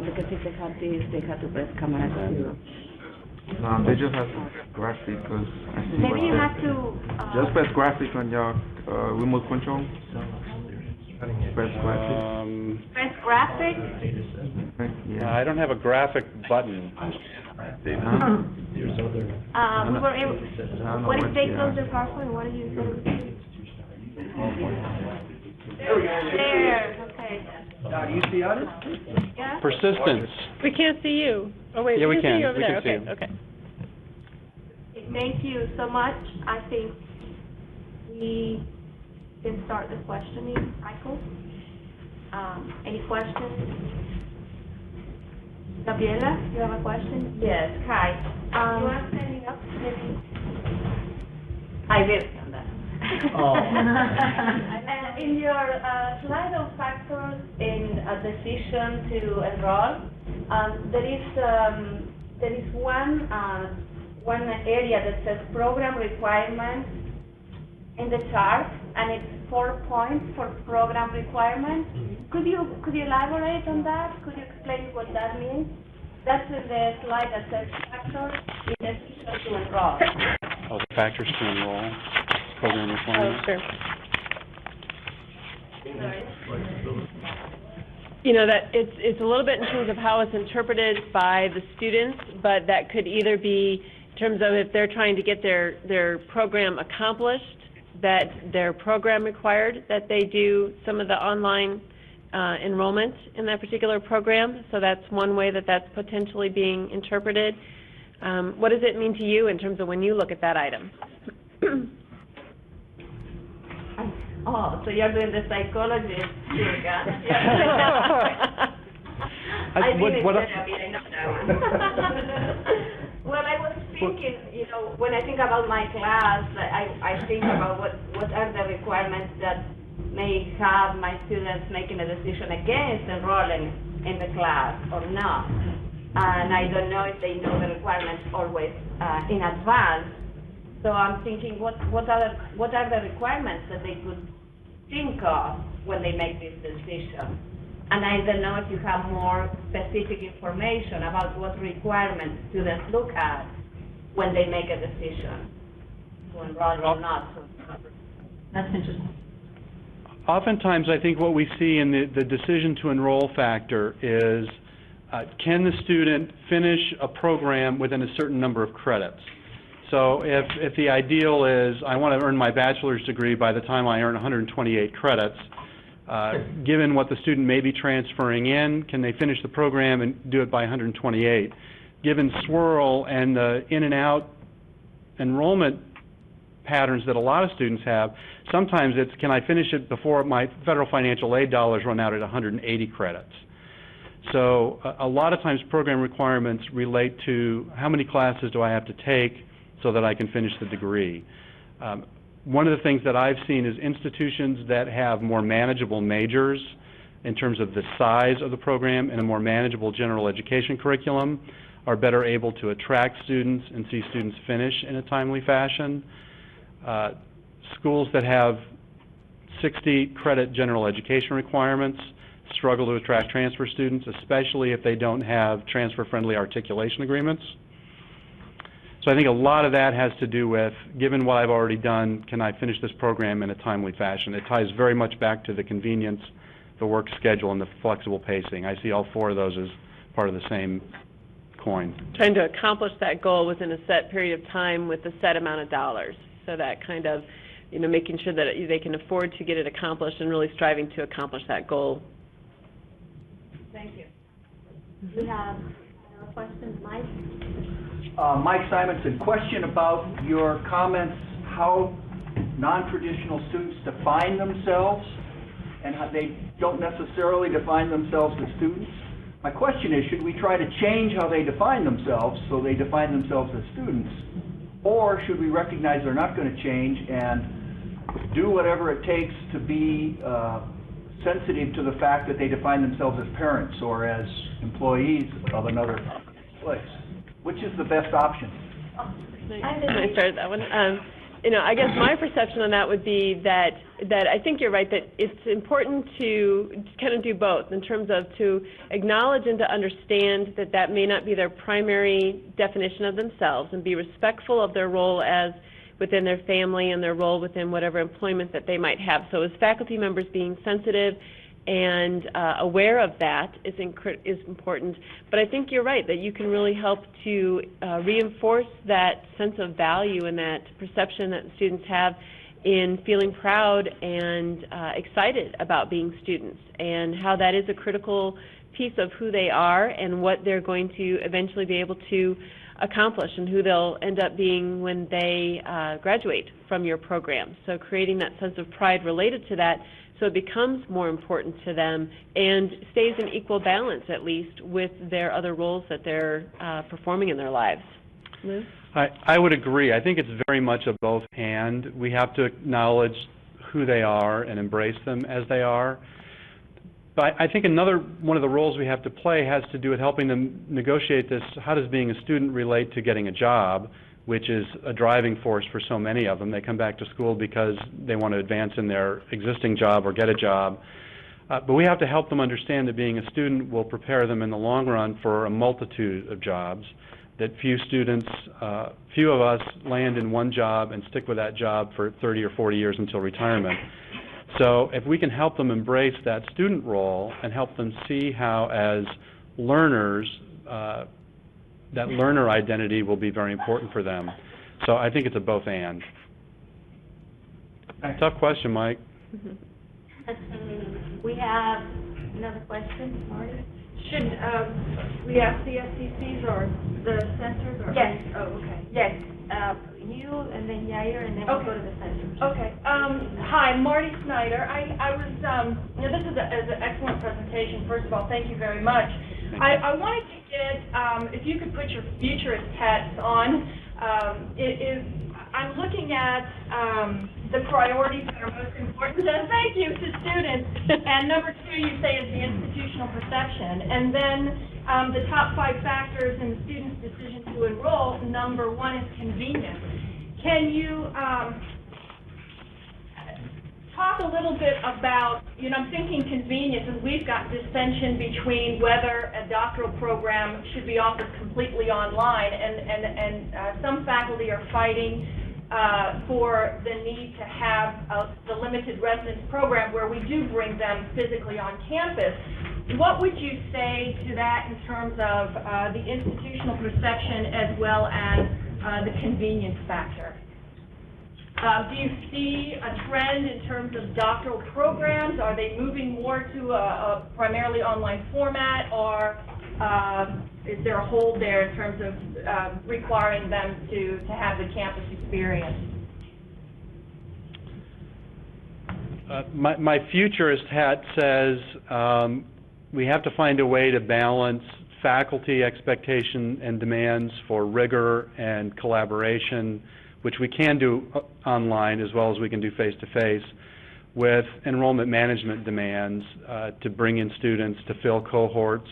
Because if they have this, they have to press camera too. No, they just have graphic because I see Maybe you have to, Just press graphic on your remote control. Press graphic. press graphic. Yeah. I don't have a graphic button. We were able, what if they close their PowerPoint? What do you do? There, okay. Now, do you see us? Yeah? Persistence. We can't see you. Oh, wait, Yeah, we we can see can. you over We there. can see Okay, you. okay. Thank you so much. I think we can start the questioning cycle. Any questions? Gabriela, you have a question? Yes, hi. You are standing up, maybe? I will stand up. In your slide of factors in a decision to enroll, there is one area that says program requirements in the chart, and it's 4 points for program requirements. Could you elaborate on that? Could you explain what that means? That's in the slide that says factors in decision to enroll. Oh, the factors to enroll, program Oh, requirements. sure. You know, that it's a little bit in terms of how it's interpreted by the students, but that could either be in terms of if they're trying to get their program accomplished, that their program required that they do some of the online enrollment in that particular program. So that's one way that that's potentially being interpreted. What does it mean to you in terms of when you look at that item? Oh, so you're doing the psychologist, yoga. I think What- it's what- therapy, I know that one. Well, I was thinking, you know, when I think about my class, I think about what are the requirements that may have my students making a decision against enrolling in the class or not. And I don't know if they know the requirements always in advance. So I'm thinking, what are the requirements that they could think of when they make this decision? And I don't know if you have more specific information about what requirements students look at when they make a decision to enroll or not. That's interesting. Oftentimes, I think what we see in the decision to enroll factor is, can the student finish a program within a certain number of credits? So if the ideal is, I want to earn my bachelor's degree by the time I earn 128 credits, given what the student may be transferring in, can they finish the program and do it by 128? Given swirl and the in and out enrollment patterns that a lot of students have, sometimes it's, can I finish it before my federal financial aid dollars run out at 180 credits? So a lot of times program requirements relate to how many classes do I have to take so that I can finish the degree. One of the things that I've seen is institutions that have more manageable majors in terms of the size of the program and a more manageable general education curriculum are better able to attract students and see students finish in a timely fashion. Schools that have 60 credit general education requirements struggle to attract transfer students, especially if they don't have transfer-friendly articulation agreements. So I think a lot of that has to do with, given what I've already done, can I finish this program in a timely fashion? It ties very much back to the convenience, the work schedule, and the flexible pacing. I see all four of those as part of the same coin. Trying to accomplish that goal within a set period of time with a set amount of dollars. So that kind of, you know, making sure that they can afford to get it accomplished and really striving to accomplish that goal. Thank you. We have another question, Mike? Mike Simonson, question about your comments, how non-traditional students define themselves and how they don't necessarily define themselves as students. My question is, should we try to change how they define themselves so they define themselves as students? Or should we recognize they're not going to change and do whatever it takes to be sensitive to the fact that they define themselves as parents or as employees of another place? Which is the best option? Can I start that one? I guess my perception on that would be that I think you're right, that it's important to kind of do both in terms of to acknowledge and to understand that that may not be their primary definition of themselves and be respectful of their role as within their family and their role within whatever employment that they might have. So as faculty members, being sensitive and aware of that is important. But I think you're right, that you can really help to reinforce that sense of value and that perception that students have in feeling proud and excited about being students, and how that is a critical piece of who they are and what they're going to eventually be able to accomplish and who they'll end up being when they graduate from your program. So creating that sense of pride related to that, so it becomes more important to them and stays in equal balance, at least, with their other roles that they're performing in their lives. Lou? I would agree. I think it's very much a both and. We have to acknowledge who they are and embrace them as they are. But I think another one of the roles we have to play has to do with helping them negotiate this. How does being a student relate to getting a job, which is a driving force for so many of them. They come back to school because they want to advance in their existing job or get a job. But we have to help them understand that being a student will prepare them in the long run for a multitude of jobs, that few of us land in one job and stick with that job for 30 or 40 years until retirement. So if we can help them embrace that student role and help them see how as learners, that learner identity will be very important for them. So I think it's a both and. Tough question, Mike. We have another question, Marty? Should we ask the SCCs or the centers? Or Yes. Oh, okay. Yes. You and then Yair, and then we'll go to the centers. Okay. Hi, Marty Snyder. I was, this is an excellent presentation. First of all, thank you very much. I wanted to get, if you could put your futurist hats on, I'm looking at the priorities that are most important, and thank you, to students. And number two, you say, is the institutional perception. And then the top 5 factors in the student's decision to enroll, number 1 is convenience. Can you talk a little bit about, I'm thinking convenience, and we've got dissension between whether a doctoral program should be offered completely online, and some faculty are fighting for the need to have the limited residence program where we do bring them physically on campus. What would you say to that in terms of the institutional perception as well as the convenience factor? Do you see a trend in terms of doctoral programs? Are they moving more to a primarily online format, or is there a hold there in terms of requiring them to have the campus experience? My futurist hat says we have to find a way to balance faculty expectation and demands for rigor and collaboration, which we can do online as well as we can do face-to-face, with enrollment management demands to bring in students, to fill cohorts,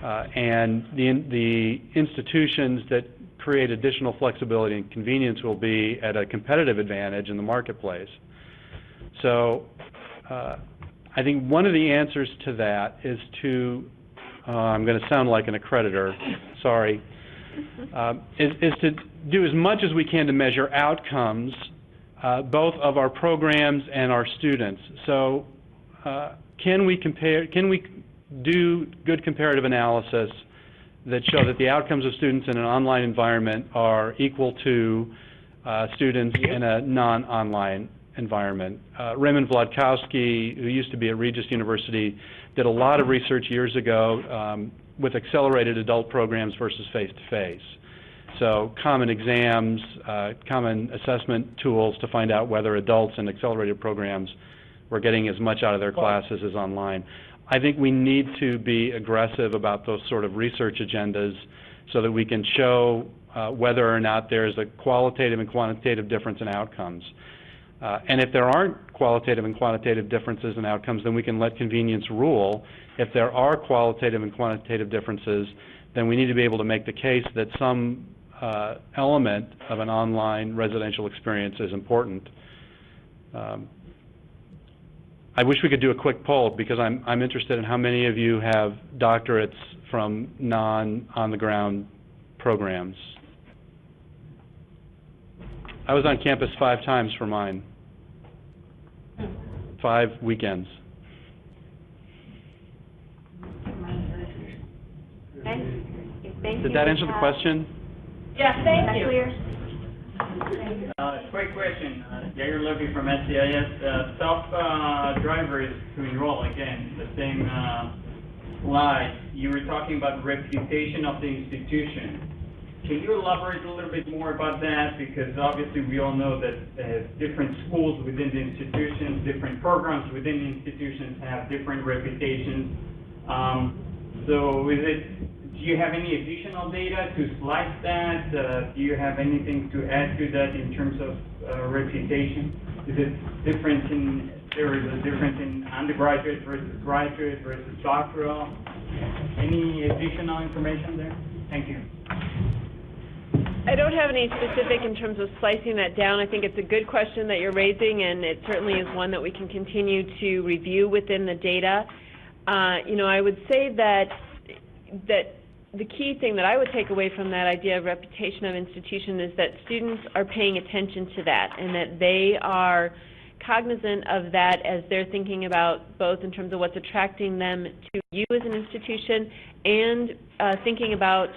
and the institutions that create additional flexibility and convenience will be at a competitive advantage in the marketplace. So I think one of the answers to that is to, I'm going to sound like an accreditor, sorry, is to do as much as we can to measure outcomes, both of our programs and our students. So can we do good comparative analysis that show that the outcomes of students in an online environment are equal to students in a non-online environment? Raymond Vlodkowski, who used to be at Regis University, did a lot of research years ago with accelerated adult programs versus face-to-face. So common exams, common assessment tools to find out whether adults in accelerated programs were getting as much out of their classes as online. I think we need to be aggressive about those sort of research agendas so that we can show whether or not there's a qualitative and quantitative difference in outcomes. And if there aren't qualitative and quantitative differences in outcomes, then we can let convenience rule. If there are qualitative and quantitative differences, then we need to be able to make the case that some element of an online residential experience is important. I wish we could do a quick poll, because I'm interested in how many of you have doctorates from non-on-the-ground programs. I was on campus 5 times for mine. 5 weekends. Okay. Thank you. Did that answer the question? Yes, thank you. Quick question, Jair Levy from SCIS. Self-drivers to enroll, again, the same slide. You were talking about reputation of the institution. Can you elaborate a little bit more about that? Because obviously we all know that different schools within the institutions, different programs within the institutions have different reputations. So do you have any additional data to slice that? Do you have anything to add to that in terms of reputation? Is it different there is a difference in undergraduate versus graduate versus doctoral? Any additional information there? Thank you. I don't have any specific in terms of slicing that down. I think it's a good question that you're raising, and it certainly is one that we can continue to review within the data. I would say that the key thing that I would take away from that idea of reputation of institution is that students are paying attention to that, and that they are cognizant of that as they're thinking about both in terms of what's attracting them to you as an institution, and thinking about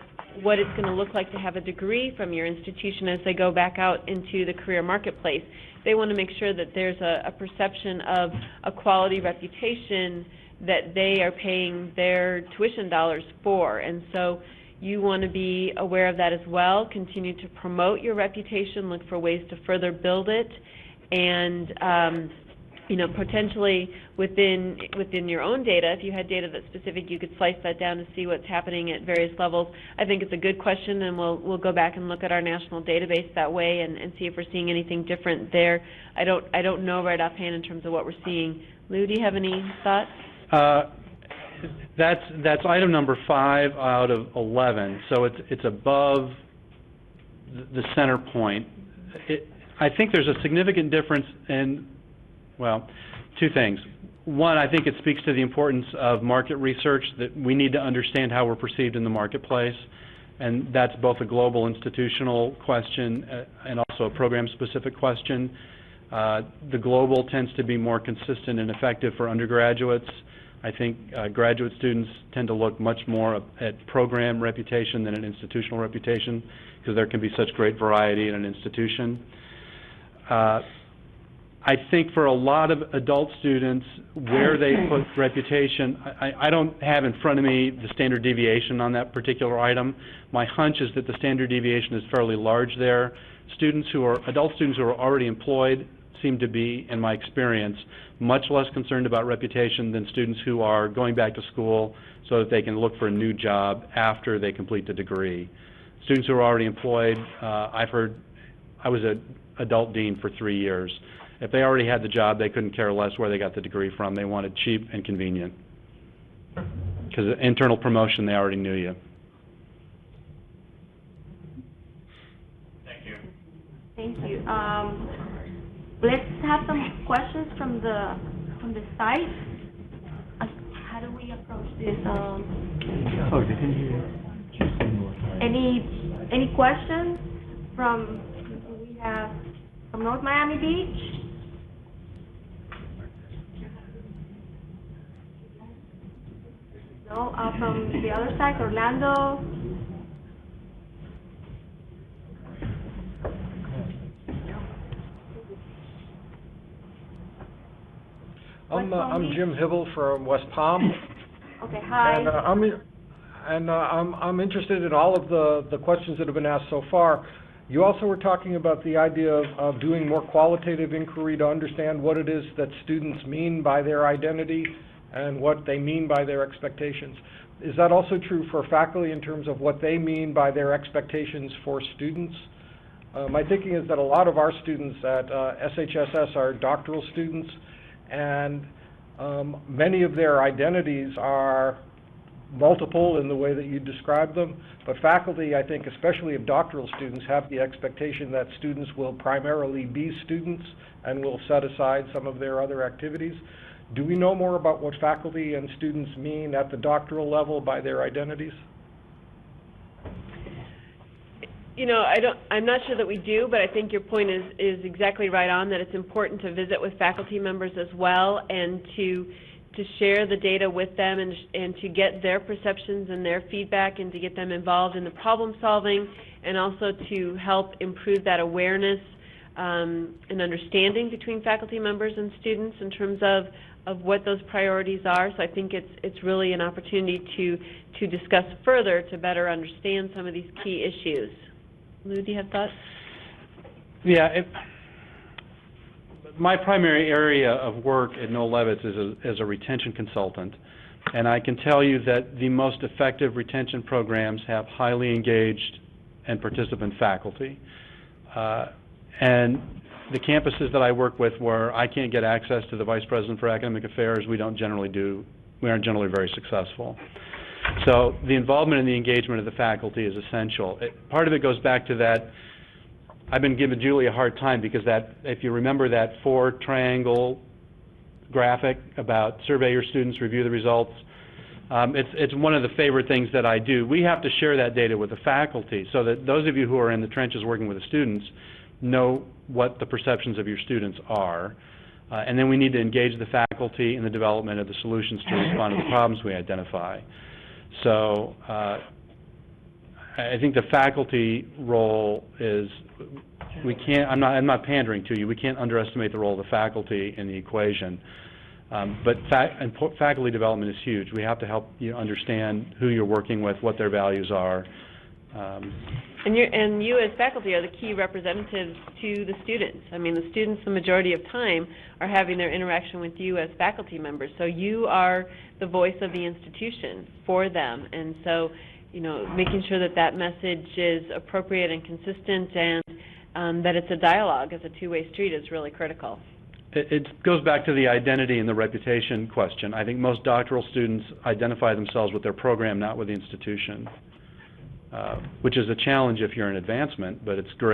what it's going to look like to have a degree from your institution as they go back out into the career marketplace. They want to make sure that there's a perception of a quality reputation that they are paying their tuition dollars for. And so you want to be aware of that as well, continue to promote your reputation, look for ways to further build it, and potentially within your own data, if you had data that's specific, you could slice that down to see what's happening at various levels. I think it's a good question, and we'll go back and look at our national database that way and see if we're seeing anything different there. I don't know right offhand in terms of what we're seeing. Lou, do you have any thoughts? That's item number 5 out of 11, so it's above the center point. I think there's a significant difference in, well, 2 things. One, I think it speaks to the importance of market research, that we need to understand how we're perceived in the marketplace, and that's both a global institutional question and also a program-specific question. The global tends to be more consistent and effective for undergraduates. I think graduate students tend to look much more at program reputation than an institutional reputation, because there can be such great variety in an institution. I think for a lot of adult students, where they put reputation, I don't have in front of me the standard deviation on that particular item. My hunch is that the standard deviation is fairly large there. Adult students who are already employed seem to be, in my experience, much less concerned about reputation than students who are going back to school so that they can look for a new job after they complete the degree. Students who are already employed, I've heard, I was an adult dean for 3 years. If they already had the job, they couldn't care less where they got the degree from. They wanted cheap and convenient. Because internal promotion, they already knew you. Thank you. Thank you. Let's have some questions from the site. How do we approach this? Any questions from? We have from North Miami Beach. No, from the other side, Orlando. I'm Jim Hibble from West Palm. Okay, hi. And I'm interested in all of the questions that have been asked so far. You also were talking about the idea of doing more qualitative inquiry to understand what it is that students mean by their identity and what they mean by their expectations. Is that also true for faculty in terms of what they mean by their expectations for students? My thinking is that a lot of our students at SHSS are doctoral students, and many of their identities are multiple in the way that you describe them, but faculty, I think, especially of doctoral students, have the expectation that students will primarily be students and will set aside some of their other activities. Do we know more about what faculty and students mean at the doctoral level by their identities? You know, I'm not sure that we do, but I think your point is exactly right on, that it's important to visit with faculty members as well and to share the data with them and to get their perceptions and their feedback and to get them involved in the problem solving, and also to help improve that awareness and understanding between faculty members and students in terms of what those priorities are. So I think it's really an opportunity to discuss further to better understand some of these key issues. Lou, do you have thoughts? Yeah, my primary area of work at Noel Levitz is as a retention consultant, and I can tell you that the most effective retention programs have highly engaged and participant faculty. And the campuses that I work with where I can't get access to the Vice President for Academic Affairs, we aren't generally very successful. So the involvement and the engagement of the faculty is essential. Part of it goes back to that. I've been giving Julie a hard time because if you remember that 4-triangle graphic about survey your students, review the results, it's one of the favorite things that I do. We have to share that data with the faculty so that those of you who are in the trenches working with the students know what the perceptions of your students are. And then we need to engage the faculty in the development of the solutions to respond to the problems we identify. So I think the faculty role is, I'm not pandering to you, we can't underestimate the role of the faculty in the equation. But faculty development is huge. We have to help you understand who you're working with, what their values are. And you as faculty are the key representatives to the students. I mean, the students, the majority of time, are having their interaction with you as faculty members. So you are the voice of the institution for them. And so, you know, making sure that that message is appropriate and consistent and that it's a dialogue, it's a two-way street is really critical. It goes back to the identity and the reputation question. I think most doctoral students identify themselves with their program, not with the institution, which is a challenge if you're in advancement, but it's great.